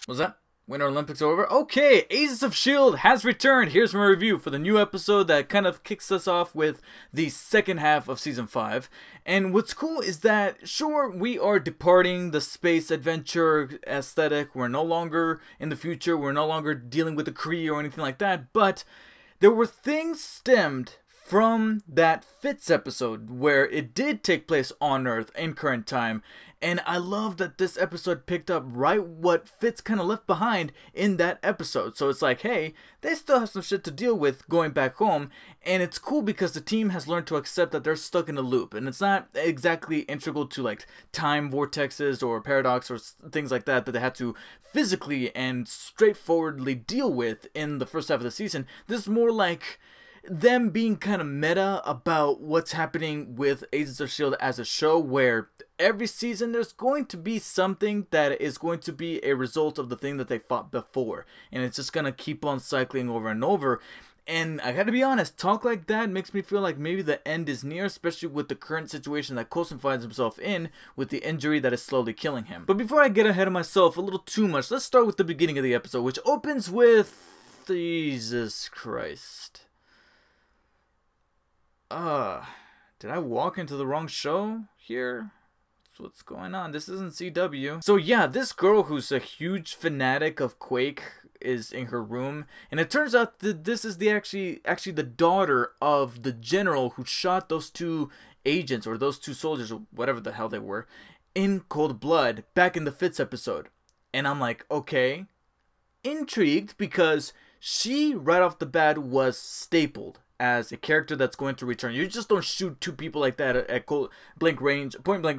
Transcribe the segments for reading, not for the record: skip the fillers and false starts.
Was that? Winter Olympics are over? Okay, Agents of S.H.I.E.L.D. has returned. Here's my review for the new episode that kind of kicks us off with the second half of Season 5. And what's cool is that, sure, we are departing the space adventure aesthetic. We're no longer in the future. We're no longer dealing with the Kree or anything like that. But there were things stemmed from that Fitz episode where it did take place on Earth in current time, and I love that this episode picked up right what Fitz kind of left behind in that episode. So it's like, hey, they still have some shit to deal with going back home, and it's cool because the team has learned to accept that they're stuck in a loop, and it's not exactly integral to like time vortexes or paradox or things like that they had to physically and straightforwardly deal with in the first half of the season. This is more like them being kind of meta about what's happening with Agents of S.H.I.E.L.D. as a show, where every season there's going to be something that is going to be a result of the thing that they fought before, and it's just gonna keep on cycling over and over. And I gotta be honest, talk like that makes me feel like maybe the end is near, especially with the current situation that Coulson finds himself in with the injury that is slowly killing him. But before I get ahead of myself a little too much, let's start with the beginning of the episode, which opens with Jesus Christ. Did I walk into the wrong show here? That's what's going on. This isn't CW. So yeah, this girl who's a huge fanatic of Quake is in her room, and it turns out that this is actually the daughter of the general who shot those two agents, or those two soldiers, or whatever the hell they were, in cold blood back in the Fitz episode. And I'm like, okay, intrigued, because she right off the bat was stapled as a character that's going to return. You just don't shoot two people like that at point blank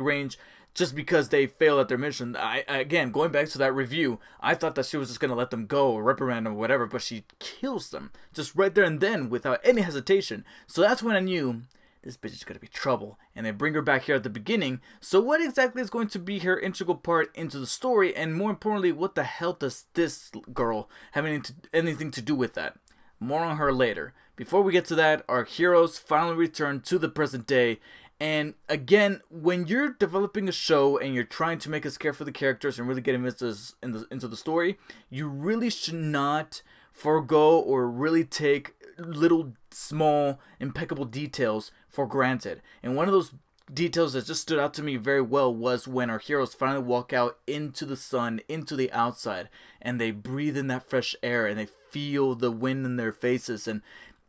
range just because they fail at their mission. Again, going back to that review, I thought that she was just going to let them go or reprimand them or whatever, but she kills them just right there and then without any hesitation. So that's when I knew this bitch is going to be trouble, and they bring her back here at the beginning. So what exactly is going to be her integral part into the story, and more importantly, what the hell does this girl have anything to do with that? More on her later. Before we get to that, our heroes finally return to the present day. And again, when you're developing a show and you're trying to make us care for the characters and really get into the story, you really should not forego or really take little, small, impeccable details for granted. And one of those details that just stood out to me very well was when our heroes finally walk out into the sun, into the outside, and they breathe in that fresh air and they feel the wind in their faces. And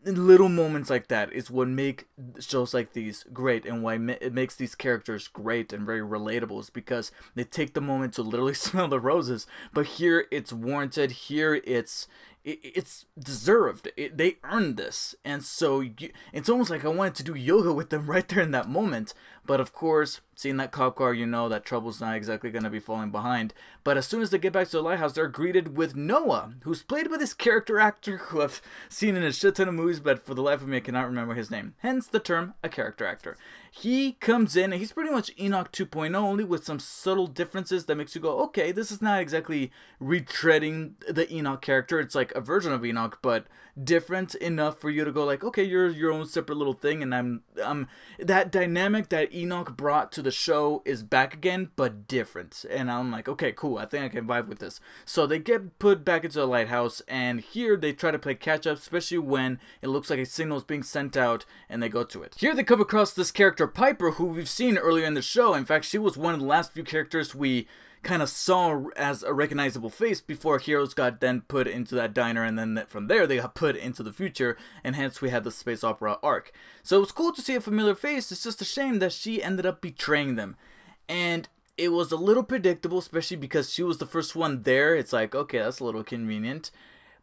little moments like that is what make shows like these great, and why it makes these characters great and very relatable, is because they take the moment to literally smell the roses. But here it's warranted. Here it's deserved. They earned this, and so it's almost like I wanted to do yoga with them right there in that moment. But of course, seeing that cop car, you know that trouble's not exactly going to be falling behind. But as soon as they get back to the lighthouse, they're greeted with Noah, who's played by this character actor who I've seen in a shit ton of movies, but for the life of me I cannot remember his name. Hence the term, a character actor. He comes in and he's pretty much Enoch 2.0, only with some subtle differences that makes you go, okay, this is not exactly retreading the Enoch character. It's like a version of Enoch, but different enough for you to go like, okay, you're your own separate little thing. And I'm that dynamic that Enoch brought to the show is back again, but different. And I'm like, okay, cool, I think I can vibe with this. So they get put back into the lighthouse, and here they try to play catch up, especially when it looks like a signal is being sent out, and they go to it. Here they come across this character Piper, who we've seen earlier in the show. In fact, she was one of the last few characters we kind of saw as a recognizable face before heroes got then put into that diner, and then from there they got put into the future, and hence we had the space opera arc. So it was cool to see a familiar face. It's just a shame that she ended up betraying them, and it was a little predictable, especially because she was the first one there. It's like, okay, that's a little convenient.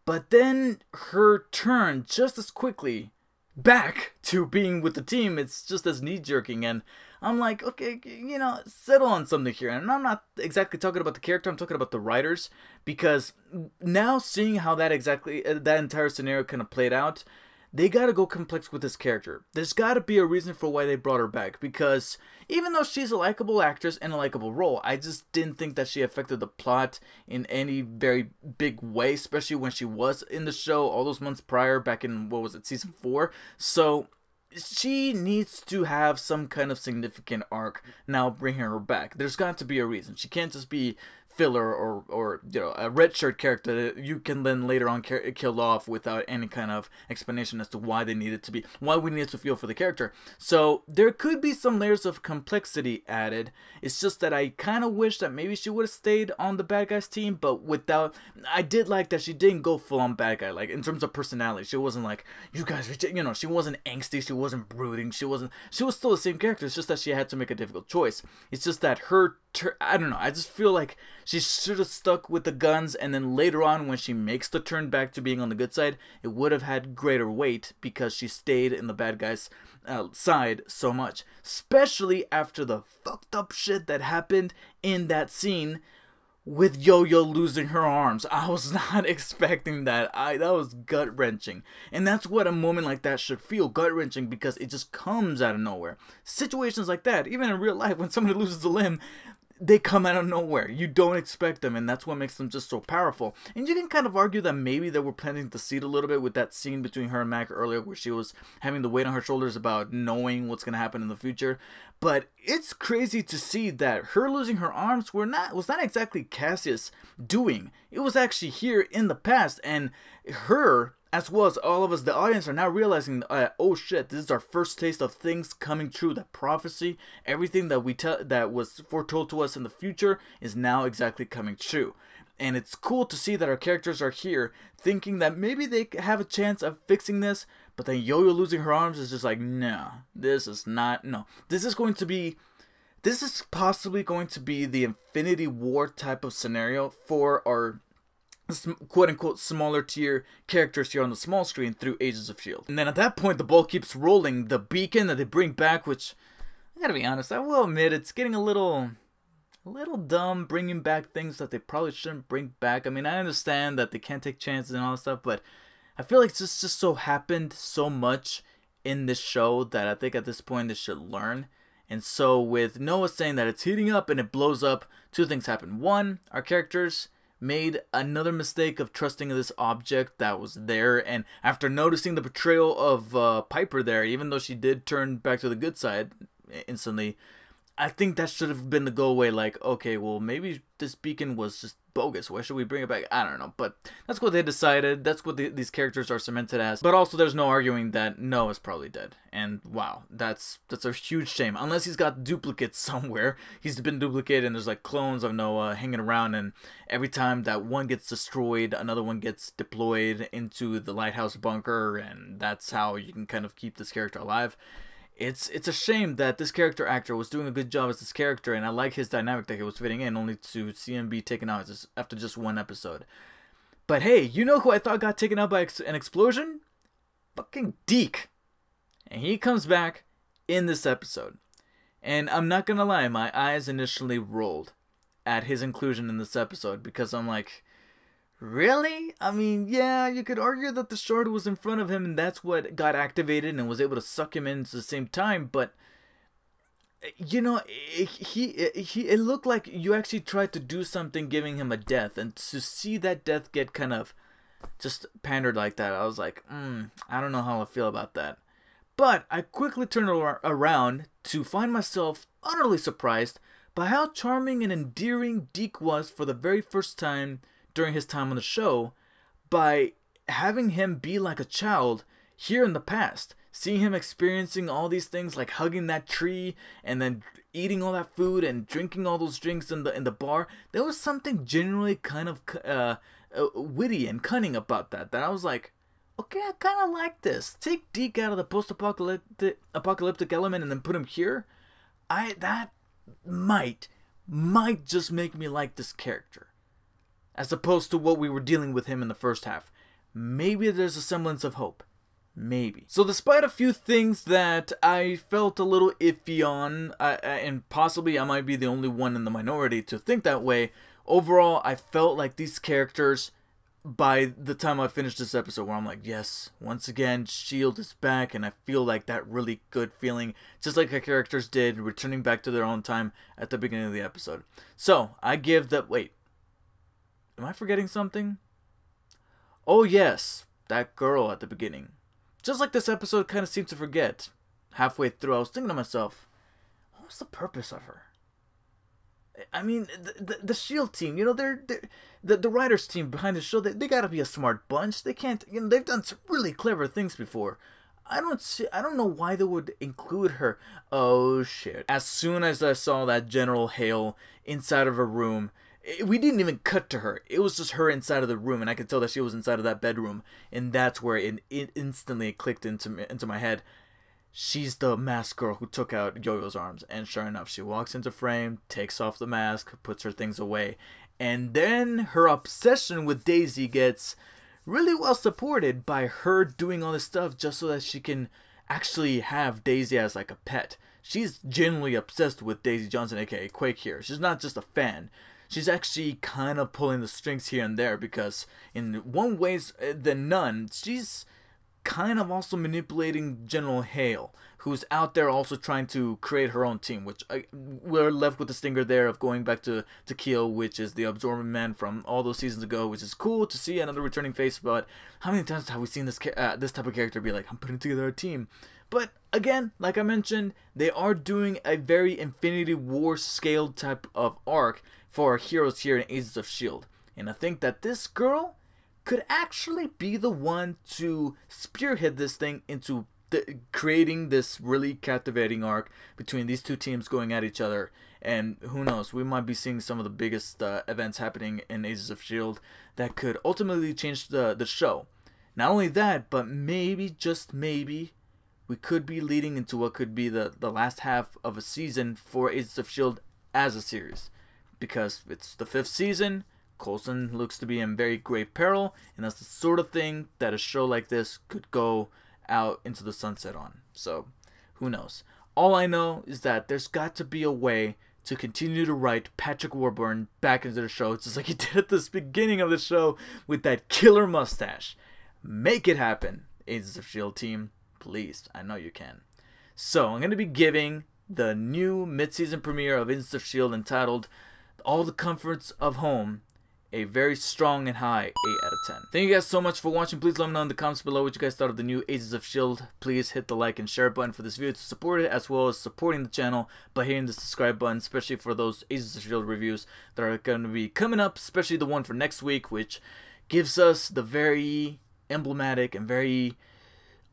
But then her turn just as quickly back to being with the team, it's just as knee-jerking, and I'm like, okay, you know, settle on something here. And I'm not exactly talking about the character, I'm talking about the writers, because now seeing how that entire scenario kind of played out, they gotta go complex with this character. There's gotta be a reason for why they brought her back, because even though she's a likable actress in a likable role, I just didn't think that she affected the plot in any very big way, especially when she was in the show all those months prior, back in, what was it, season 4? So she needs to have some kind of significant arc now bringing her back. There's got to be a reason. She can't just be filler or you know, a red shirt character that you can then later on kill off without any kind of explanation as to why they needed to be, why we needed to feel for the character. So there could be some layers of complexity added. It's just that I kind of wish that maybe she would have stayed on the bad guys team, but without, I did like that she didn't go full on bad guy, like in terms of personality. She wasn't like, you guys, you know, she wasn't angsty, she wasn't brooding, she was still the same character. It's just that she had to make a difficult choice. It's just that I don't know, I just feel like she should have stuck with the guns, and then later on when she makes the turn back to being on the good side, it would have had greater weight because she stayed in the bad guys side so much, especially after the fucked up shit that happened in that scene with Yo-Yo losing her arms. I was not expecting that. That was gut-wrenching. And that's what a moment like that should feel, gut-wrenching, because it just comes out of nowhere. Situations like that, even in real life, when somebody loses a limb, they come out of nowhere. You don't expect them, and that's what makes them just so powerful. And you can kind of argue that maybe they were planting the seed a little bit with that scene between her and Mac earlier, where she was having the weight on her shoulders about knowing what's going to happen in the future. But it's crazy to see that her losing her arms was not exactly Cassius doing. It was actually here in the past, and her, as well as all of us, the audience, are now realizing, oh shit, this is our first taste of things coming true. That prophecy, everything that that was foretold to us in the future, is now exactly coming true. And it's cool to see that our characters are here thinking that maybe they have a chance of fixing this, but then Yo-Yo losing her arms is just like, no, this is not, no. This is possibly going to be the Infinity War type of scenario for our quote-unquote smaller tier characters here on the small screen through Agents of S.H.I.E.L.D. And then at that point, the ball keeps rolling. The beacon that they bring back, which, I gotta be honest, I will admit, it's getting a little dumb, bringing back things that they probably shouldn't bring back. I mean, I understand that they can't take chances and all that stuff, but I feel like it's just so happened so much in this show that I think at this point they should learn. And so with Noah saying that it's heating up and it blows up, two things happen. One, our characters made another mistake of trusting this object that was there, and after noticing the betrayal of Piper there, even though she did turn back to the good side instantly, I think that should have been the go away, like, okay, well, maybe this beacon was just bogus. Why should we bring it back? I don't know, but that's what they decided. That's what these characters are cemented as. But also, there's no arguing that Noah's probably dead. And wow, that's a huge shame. Unless he's got duplicates somewhere. He's been duplicated, and there's like clones of Noah hanging around, and every time that one gets destroyed, another one gets deployed into the lighthouse bunker, and that's how you can kind of keep this character alive. It's a shame that this character actor was doing a good job as this character, and I like his dynamic that he was fitting in, only to see him be taken out after just one episode. But hey, you know who I thought got taken out by an explosion? Fucking Deke. And he comes back in this episode. And I'm not gonna lie, my eyes initially rolled at his inclusion in this episode, because I'm like, really? I mean, yeah, you could argue that the shard was in front of him and that's what got activated and was able to suck him in at the same time, but you know, it looked like you actually tried to do something giving him a death, and to see that death get kind of just pandered like that, I was like, I don't know how I feel about that. But I quickly turned around to find myself utterly surprised by how charming and endearing Deke was for the very first time during his time on the show, by having him be like a child here in the past, seeing him experiencing all these things like hugging that tree and then eating all that food and drinking all those drinks in the bar. There was something genuinely kind of witty and cunning about that I was like, okay, I kind of like this. Take Deke out of the post-apocalyptic element and then put him here. That might just make me like this character, as opposed to what we were dealing with him in the first half. Maybe there's a semblance of hope. Maybe. So despite a few things that I felt a little iffy on, and possibly I might be the only one in the minority to think that way, overall I felt like these characters, by the time I finished this episode, where I'm like, yes, once again, S.H.I.E.L.D. is back, and I feel like that really good feeling, just like the characters did, returning back to their own time at the beginning of the episode. So, I give that, wait, am I forgetting something? Oh yes, that girl at the beginning. Just like this episode kind of seemed to forget. Halfway through, I was thinking to myself, what was the purpose of her? I mean, the S.H.I.E.L.D. team, you know, the writers team behind the show. They gotta be a smart bunch. They can't, you know, they've done some really clever things before. I don't know why they would include her. Oh shit! As soon as I saw that General Hale inside of a room, we didn't even cut to her. It was just her inside of the room, and I could tell that she was inside of that bedroom, and that's where it instantly clicked into my head. She's the masked girl who took out Yo-Yo's arms. And sure enough, she walks into frame, takes off the mask, puts her things away. And then her obsession with Daisy gets really well supported by her doing all this stuff just so that she can actually have Daisy as like a pet. She's genuinely obsessed with Daisy Johnson, aka Quake here. She's not just a fan. She's actually kind of pulling the strings here and there because in one ways than none, she's kind of also manipulating General Hale, who's out there also trying to create her own team, which we're left with the stinger there of going back to Keel, which is the Absorbent Man from all those seasons ago, which is cool to see another returning face. But how many times have we seen this type of character be like, I'm putting together a team? But again, like I mentioned, they are doing a very Infinity War scale type of arc for our heroes here in Agents of S.H.I.E.L.D. And I think that this girl could actually be the one to spearhead this thing into creating this really captivating arc between these two teams going at each other. And who knows, we might be seeing some of the biggest events happening in Agents of S.H.I.E.L.D. that could ultimately change the show. Not only that, but maybe, just maybe, we could be leading into what could be the last half of a season for Agents of S.H.I.E.L.D. as a series. Because it's the 5th season, Coulson looks to be in very great peril, and that's the sort of thing that a show like this could go out into the sunset on. So, who knows? All I know is that there's got to be a way to continue to write Patrick Warburton back into the show, just like he did at the beginning of the show with that killer mustache. Make it happen, Agents of S.H.I.E.L.D. team. Please, I know you can. So, I'm going to be giving the new mid-season premiere of Agents of S.H.I.E.L.D. entitled All the Comforts of Home a very strong and high 8 out of 10. Thank you guys so much for watching. Please let me know in the comments below what you guys thought of the new Agents of S.H.I.E.L.D. Please hit the like and share button for this video to support it, as well as supporting the channel by hitting the subscribe button, especially for those Agents of S.H.I.E.L.D. reviews that are going to be coming up, especially the one for next week, which gives us the very emblematic and very...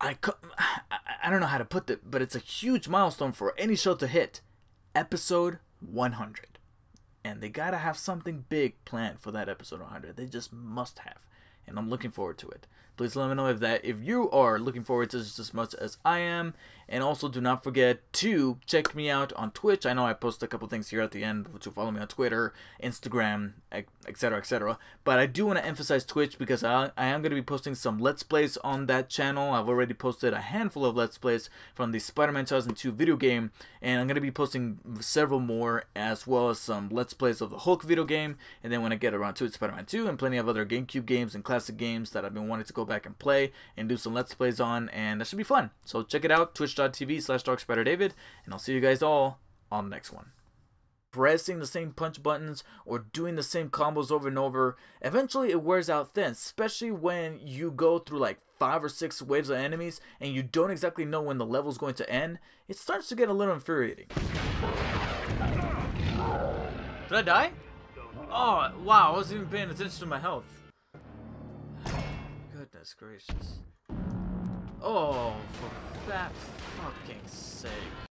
I don't know how to put it, but it's a huge milestone for any show to hit. Episode 100. And they gotta have something big planned for that episode 100. They just must have. And I'm looking forward to it. Please let me know if you are looking forward to this as much as I am. And also do not forget to check me out on Twitch. I know I post a couple things here at the end to follow me on Twitter, Instagram, etc, etc. But I do want to emphasize Twitch because I am going to be posting some Let's Plays on that channel. I've already posted a handful of Let's Plays from the Spider-Man 2002 video game. And I'm going to be posting several more, as well as some Let's Plays of the Hulk video game. And then when I get around to it, Spider-Man 2 and plenty of other GameCube games and classic games that I've been wanting to go back and play and do some Let's Plays on. And that should be fun. So check it out, twitch.tv/DarkSpiderDavid. And I'll see you guys all on the next one. Pressing the same punch buttons or doing the same combos over and over, eventually it wears out thin, especially when you go through like 5 or 6 waves of enemies and you don't exactly know when the level's going to end. It starts to get a little infuriating. Did I die? Oh, wow, I wasn't even paying attention to my health. Goodness gracious. Oh, for that fucking sake.